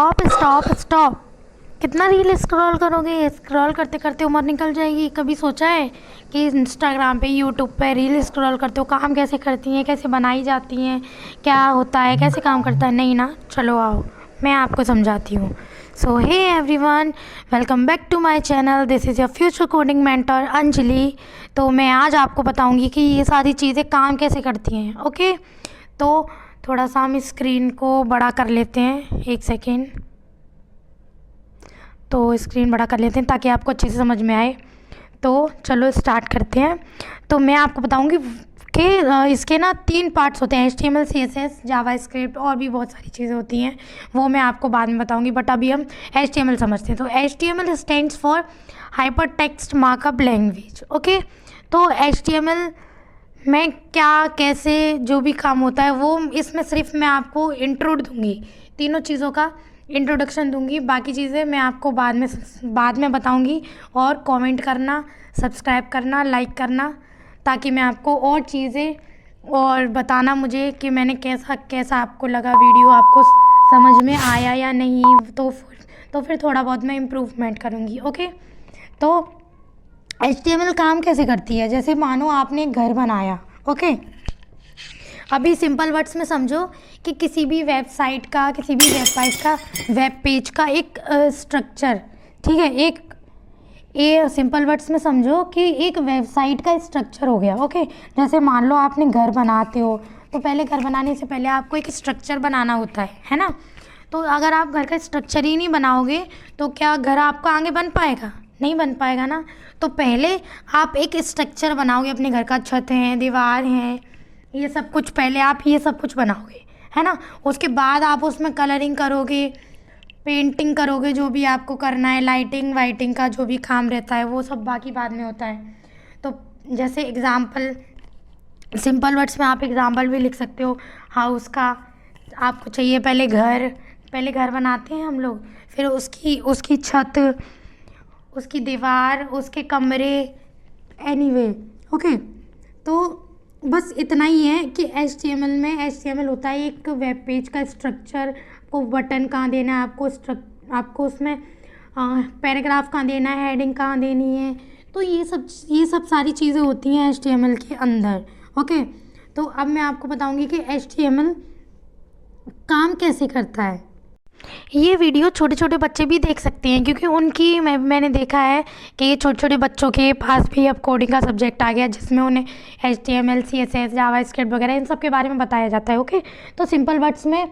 Stop stop stop. कितना reel scroll करोगे? Scroll करते करते उम्र निकल जाएगी। कभी सोचा है कि इंस्टाग्राम पे, यूट्यूब पे रील स्क्रॉल करते हो काम कैसे करती हैं, कैसे बनाई जाती हैं, क्या होता है, कैसे काम करता है? नहीं ना, चलो आओ मैं आपको समझाती हूँ। So hey everyone, welcome back to my channel. This is your future coding mentor Anjali. तो मैं आज आपको बताऊँगी कि ये सारी चीज़ें काम कैसे करती हैं। ओके, तो थोड़ा सा हम स्क्रीन को बड़ा कर लेते हैं, एक सेकेंड। तो स्क्रीन बड़ा कर लेते हैं ताकि आपको अच्छे से समझ में आए। तो चलो स्टार्ट करते हैं। तो मैं आपको बताऊंगी कि इसके ना 3 पार्ट्स होते हैं, HTML, CSS, जावास्क्रिप्ट और भी बहुत सारी चीज़ें होती हैं, वो मैं आपको बाद में बताऊंगी। बट अभी हम HTML समझते हैं। तो HTML stands for hyper text markup language. Okay, तो HTML में क्या कैसे जो भी काम होता है वो इसमें सिर्फ मैं आपको इंट्रो दूंगी, तीनों चीज़ों का इंट्रोडक्शन दूंगी। बाकी चीज़ें मैं आपको बाद में बताऊंगी। और कमेंट करना, सब्सक्राइब करना, लाइक करना, ताकि मैं आपको और चीज़ें और बताना मुझे कि मैंने कैसा आपको लगा वीडियो, आपको समझ में आया या नहीं। तो फिर थोड़ा बहुत मैं इम्प्रूवमेंट करूँगी। ओके, तो HTML काम कैसे करती है? जैसे मानो आपने घर बनाया। ओके, अभी सिंपल वर्ड्स में समझो कि किसी भी वेबसाइट का, किसी भी वेब पेज का एक स्ट्रक्चर, ठीक है, ये सिंपल वर्ड्स में समझो कि एक वेबसाइट का स्ट्रक्चर हो गया। ओके, जैसे मान लो आपने घर बनाते हो, तो पहले घर बनाने से पहले आपको एक स्ट्रक्चर बनाना होता है ना। तो अगर आप घर का स्ट्रक्चर ही नहीं बनाओगे तो क्या घर आपका आगे बन पाएगा? नहीं बन पाएगा ना। तो पहले आप एक स्ट्रक्चर बनाओगे अपने घर का, छत है, दीवार है, ये सब कुछ पहले आप ये सब कुछ बनाओगे, है ना। उसके बाद आप उसमें कलरिंग करोगे, पेंटिंग करोगे, जो भी आपको करना है, लाइटिंग वाइटिंग का जो भी काम रहता है वो सब बाकी बाद में होता है। तो जैसे एग्ज़ाम्पल, सिंपल वर्ड्स में आप एग्ज़ाम्पल भी लिख सकते हो हाउस का। आपको चाहिए पहले घर बनाते हैं हम लोग, फिर उसकी छत, उसकी दीवार, उसके कमरे, एनीवे। ओके, तो बस इतना ही है कि HTML होता है एक वेब पेज का स्ट्रक्चर। को बटन कहाँ देना है आपको उसमें पैराग्राफ कहाँ देना है, हेडिंग कहाँ देनी है, तो ये सब सारी चीज़ें होती हैं HTML के अंदर। ओके, तो अब मैं आपको बताऊंगी कि HTML काम कैसे करता है। ये वीडियो छोटे छोटे बच्चे भी देख सकते हैं, क्योंकि मैंने देखा है कि छोटे छोटे बच्चों के पास भी अब कोडिंग का सब्जेक्ट आ गया, जिसमें उन्हें HTML, CSS, जावास्क्रिप्ट वगैरह इन सब के बारे में बताया जाता है। ओके, तो सिंपल वर्ड्स में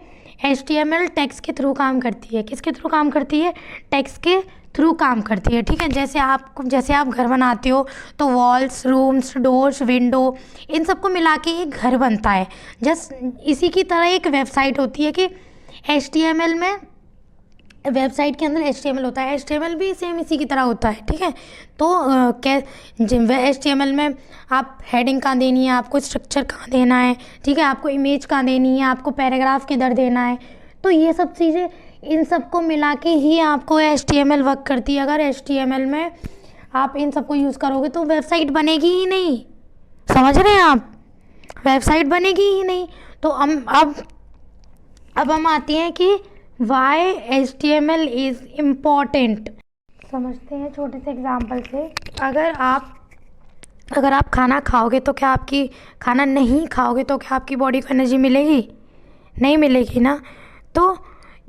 HTML टेक्स्ट के थ्रू काम करती है। किसके थ्रू काम करती है? टेक्स्ट के थ्रू काम करती है, ठीक है। जैसे आप घर बनाते हो तो वॉल्स, रूम्स, डोर्स, विंडो, इन सबको मिला के एक घर बनता है। जस्ट इसी की तरह एक वेबसाइट होती है कि HTML में, वेबसाइट के अंदर HTML होता है, HTML भी सेम इसी की तरह होता है, ठीक है। तो HTML में आप हेडिंग कहाँ देनी है, आपको स्ट्रक्चर कहाँ देना है, ठीक है, आपको इमेज कहाँ देनी है, आपको पैराग्राफ किधर देना है, तो ये सब चीज़ें, इन सबको मिला के ही आपको HTML वर्क करती है। अगर HTML में आप इन सबको यूज़ करोगे तो वेबसाइट बनेगी ही नहीं। समझ रहे हैं आप? वेबसाइट बनेगी ही नहीं। तो अब हम आते हैं कि वाई HTML इज़ इम्पॉर्टेंट। समझते हैं छोटे से एग्जाम्पल से। अगर आप खाना खाओगे तो खाना नहीं खाओगे तो क्या आपकी बॉडी को एनर्जी मिलेगी? नहीं मिलेगी ना। तो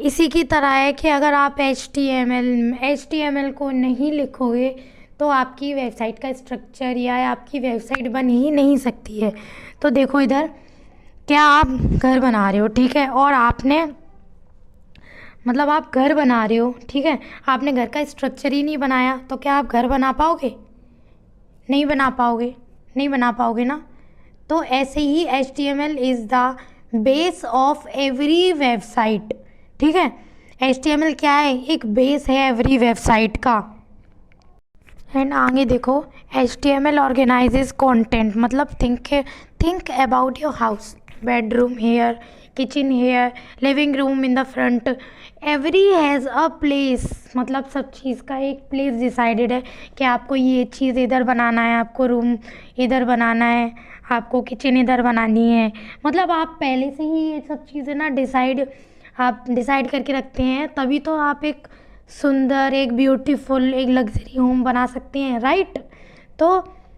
इसी की तरह है कि अगर आप HTML को नहीं लिखोगे तो आपकी वेबसाइट का स्ट्रक्चर या आपकी वेबसाइट बन ही नहीं सकती है। तो देखो इधर, क्या आप घर बना रहे हो, ठीक है, और आप घर बना रहे हो, ठीक है, आपने घर का स्ट्रक्चर ही नहीं बनाया, तो क्या आप घर बना पाओगे? नहीं बना पाओगे ना। तो ऐसे ही HTML is the base of every website, ठीक है। HTML क्या है? एक बेस है एवरी वेबसाइट का। एंड आगे देखो, HTML ऑर्गेनाइजेज कंटेंट, मतलब think about your house, bedroom here, kitchen here, living room in the front, every has a place, मतलब सब चीज़ का एक प्लेस डिसाइडेड है कि आपको ये चीज़ इधर बनाना है, आपको रूम इधर बनाना है, आपको किचन इधर बनानी है। मतलब आप पहले से ही ये सब चीज़ें ना डिसाइड आप डिसाइड करके रखते हैं, तभी तो आप एक सुंदर, एक ब्यूटीफुल, एक लग्जरी होम बना सकते हैं, राइट। तो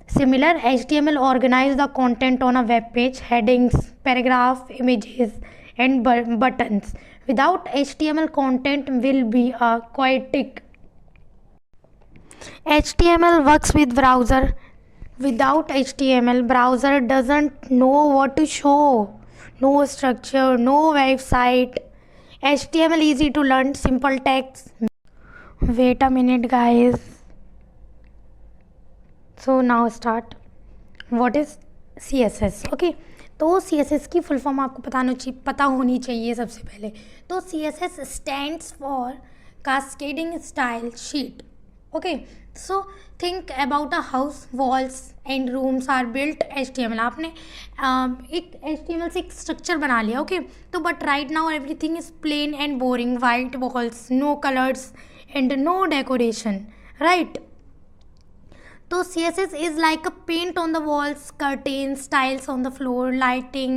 similar HTML organise the content on a web page, headings, paragraph, images and buttons. Without HTML, content will be a chaotic. HTML works with browser. Without HTML, browser doesn't know what to show. No structure, no website. HTML easy to learn, simple text. Wait a minute, guys. So now start. What is CSS? Okay. तो CSS की full form आपको पता होनी चाहिए सबसे पहले। तो CSS stands for cascading style sheet. Okay, so think about a house, walls and rooms are built HTML। आपने एक HTML से एक स्ट्रक्चर बना लिया, ओके। तो but right now everything is plain and boring, white walls, no colours and no decoration, right. तो CSS is like a paint on the walls, curtains, tiles on the floor, lighting.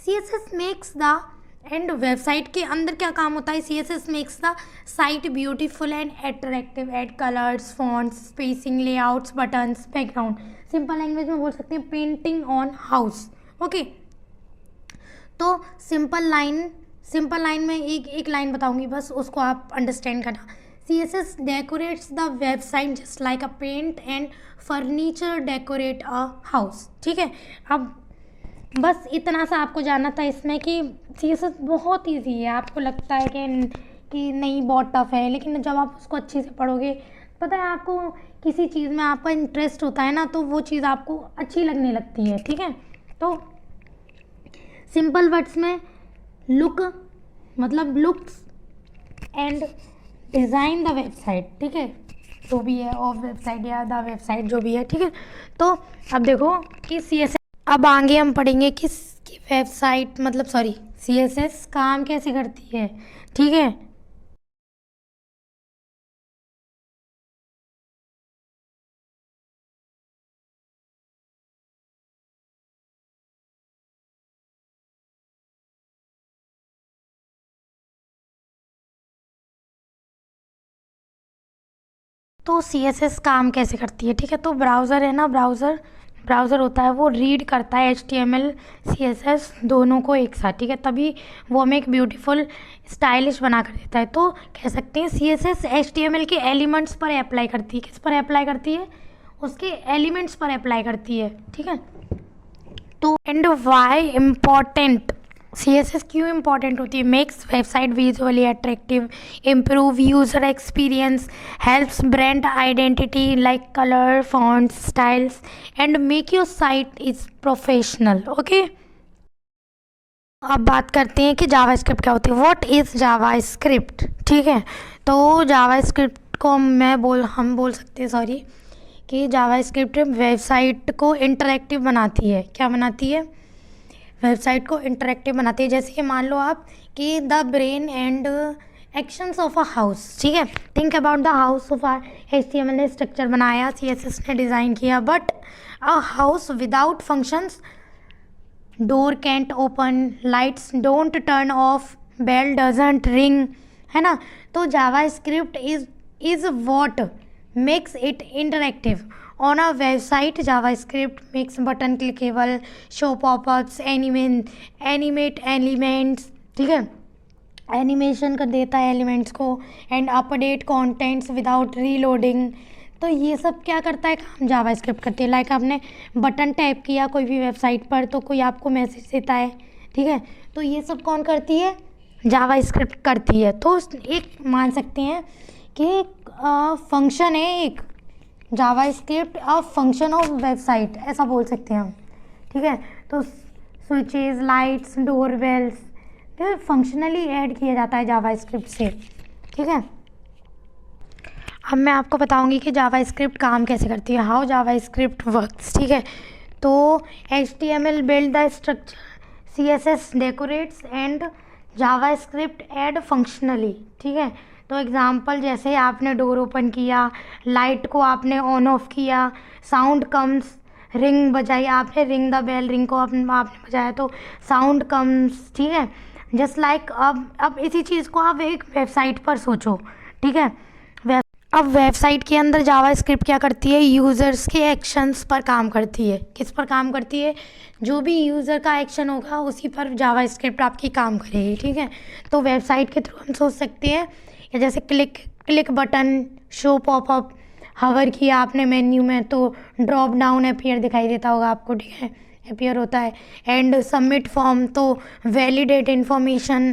CSS makes the and website के अंदर क्या काम होता है? CSS makes the site beautiful and attractive. Add colors, fonts, spacing, layouts, buttons, background. Simple language में बोल सकते हैं पेंटिंग ऑन हाउस, ओके। तो सिंपल लाइन में एक लाइन बताऊंगी बस, उसको आप अंडरस्टैंड करना। CSS decorates the website just like a paint and furniture decorate a house। ठीक है, अब बस इतना सा आपको जानना था इसमें कि CSS बहुत ईजी है। आपको लगता है कि नहीं बहुत टफ है, लेकिन जब आप उसको अच्छे से पढ़ोगे, पता है आपको किसी चीज़ में आपका इंटरेस्ट होता है ना, तो वो चीज़ आपको अच्छी लगने लगती है, ठीक है। तो सिंपल वर्ड्स में लुक मतलब looks and design the website, ठीक है, जो भी है, ऑफ वेबसाइट या द वेबसाइट जो भी है, ठीक है। तो अब देखो कि CSS, अब आगे हम पढ़ेंगे कि वेबसाइट मतलब CSS काम कैसे करती है, ठीक है। तो CSS काम कैसे करती है, ठीक है। तो ब्राउज़र है ना, ब्राउज़र होता है, वो रीड करता है HTML CSS दोनों को एक साथ, ठीक है, तभी वो हमें एक ब्यूटीफुल स्टाइलिश बना कर देता है। तो कह सकते हैं CSS HTML के एलिमेंट्स पर अप्लाई करती है। किस पर अप्लाई करती है? उसके एलिमेंट्स पर अप्लाई करती है, ठीक है। तो एंड वाई इम्पॉर्टेंट, CSS क्यों इम्पॉर्टेंट होती है? Makes website visually attractive, improve user experience, helps brand identity like colour, fonts, styles and make your site is professional, okay. अब बात करते हैं कि जावास्क्रिप्ट क्या होती है। व्हाट इज़ जावास्क्रिप्ट, ठीक है। तो जावास्क्रिप्ट को हम बोल सकते हैं कि जावास्क्रिप्ट वेबसाइट को इंटरैक्टिव बनाती है। क्या बनाती है? वेबसाइट को इंटरैक्टिव बनाती है। जैसे कि मान लो आप कि the brain and actions of a house, ठीक है। Think about the house of HTML ने स्ट्रक्चर बनाया, CSS ने डिज़ाइन किया, but a house without functions, door can't open, lights don't turn off, bell doesn't ring, है ना। तो JavaScript is what makes it interactive. On a website, JavaScript makes button clickable, show pop-ups, animate elements, ठीक है, animation कर देता है elements को, and update contents without reloading. तो ये सब क्या करता है काम? जावास्क्रिप्ट करती है। लाइक आपने बटन टैप किया कोई भी वेबसाइट पर, तो कोई आपको मैसेज देता है, ठीक है। तो ये सब कौन करती है? जावास्क्रिप्ट करती है। तो एक मान सकते हैं कि फंक्शन है एक JavaScript, a function of website, ऐसा बोल सकते हैं हम, ठीक है। तो स्विचेस, लाइट्स, डोरबेल्स, तो फंक्शनली ऐड किया जाता है जावास्क्रिप्ट से, ठीक है। अब मैं आपको बताऊंगी कि जावास्क्रिप्ट काम कैसे करती है, हाउ जावास्क्रिप्ट वर्क्स, ठीक है। तो HTML build the structure, CSS decorates and JavaScript add functionally, ठीक है। तो एग्जांपल, जैसे आपने डोर ओपन किया, लाइट को आपने ऑन ऑफ किया, साउंड कम्स, रिंग बजाई आपने, रिंग द बेल, रिंग को आपने बजाया तो साउंड कम्स, ठीक है। जस्ट लाइक अब इसी चीज़ को आप एक वेबसाइट पर सोचो, ठीक है। अब वेबसाइट के अंदर जावास्क्रिप्ट क्या करती है, यूज़र्स के एक्शंस पर काम करती है। किस पर काम करती है, जो भी यूज़र का एक्शन होगा उसी पर जावास्क्रिप्ट आपकी काम करेगी, ठीक है। तो वेबसाइट के थ्रू हम सोच सकते हैं, या जैसे क्लिक बटन, शो पॉपअप, हवर किया आपने मेन्यू में तो ड्रॉप डाउन अपीयर दिखाई देता होगा आपको, ठीक है, अपीयर होता है। एंड सबमिट फॉर्म तो वैलिडेट इन्फॉर्मेशन,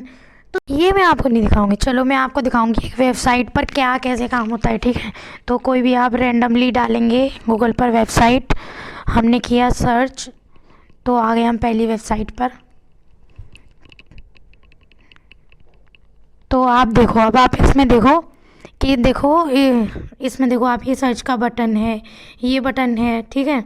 तो ये मैं आपको नहीं दिखाऊंगी। चलो मैं आपको दिखाऊंगी एक वेबसाइट पर क्या कैसे काम होता है, ठीक है। तो कोई भी आप रेंडमली डालेंगे गूगल पर वेबसाइट, हमने किया सर्च तो आ गए हम पहली वेबसाइट पर। तो आप देखो, अब आप इसमें देखो कि देखो इसमें देखो आप, ये सर्च का बटन है, ये बटन है, ठीक है।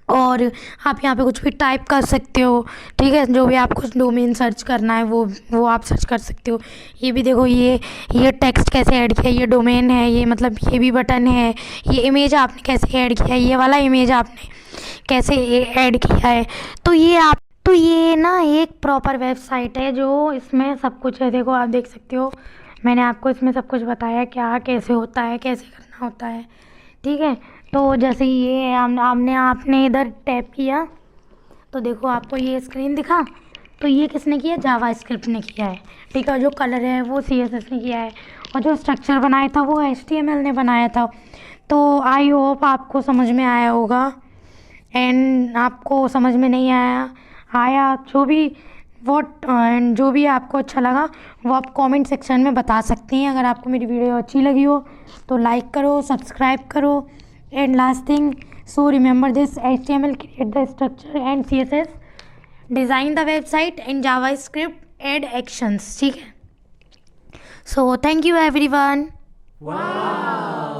और आप यहाँ पे कुछ भी टाइप कर सकते हो, ठीक है। जो भी आप कुछ डोमेन सर्च करना है वो आप सर्च कर सकते हो। ये भी देखो, ये टेक्स्ट कैसे ऐड किया, ये डोमेन है, ये मतलब ये भी बटन है। ये इमेज आपने कैसे ऐड किया है, ये वाला इमेज आपने कैसे ऐड किया है। तो ये ना एक प्रॉपर वेबसाइट है जो इसमें सब कुछ है। देखो आप देख सकते हो, मैंने आपको इसमें सब कुछ बताया क्या कैसे होता है, कैसे करना होता है, ठीक है। तो जैसे ये आपने इधर टैप किया तो देखो आपको ये स्क्रीन दिखा, तो ये किसने किया, जावास्क्रिप्ट ने किया है, ठीक है। जो कलर है वो CSS ने किया है, और जो स्ट्रक्चर बनाया था वो HTML ने बनाया था। तो आई होप आपको समझ में आया होगा। एंड आपको समझ में नहीं आया जो भी आपको अच्छा लगा वो आप कमेंट सेक्शन में बता सकते हैं। अगर आपको मेरी वीडियो अच्छी लगी हो तो लाइक करो, सब्सक्राइब करो। And last thing, so remember this, HTML create the structure and CSS design the website and JavaScript add actions, ठीक है। So thank you everyone. Wow.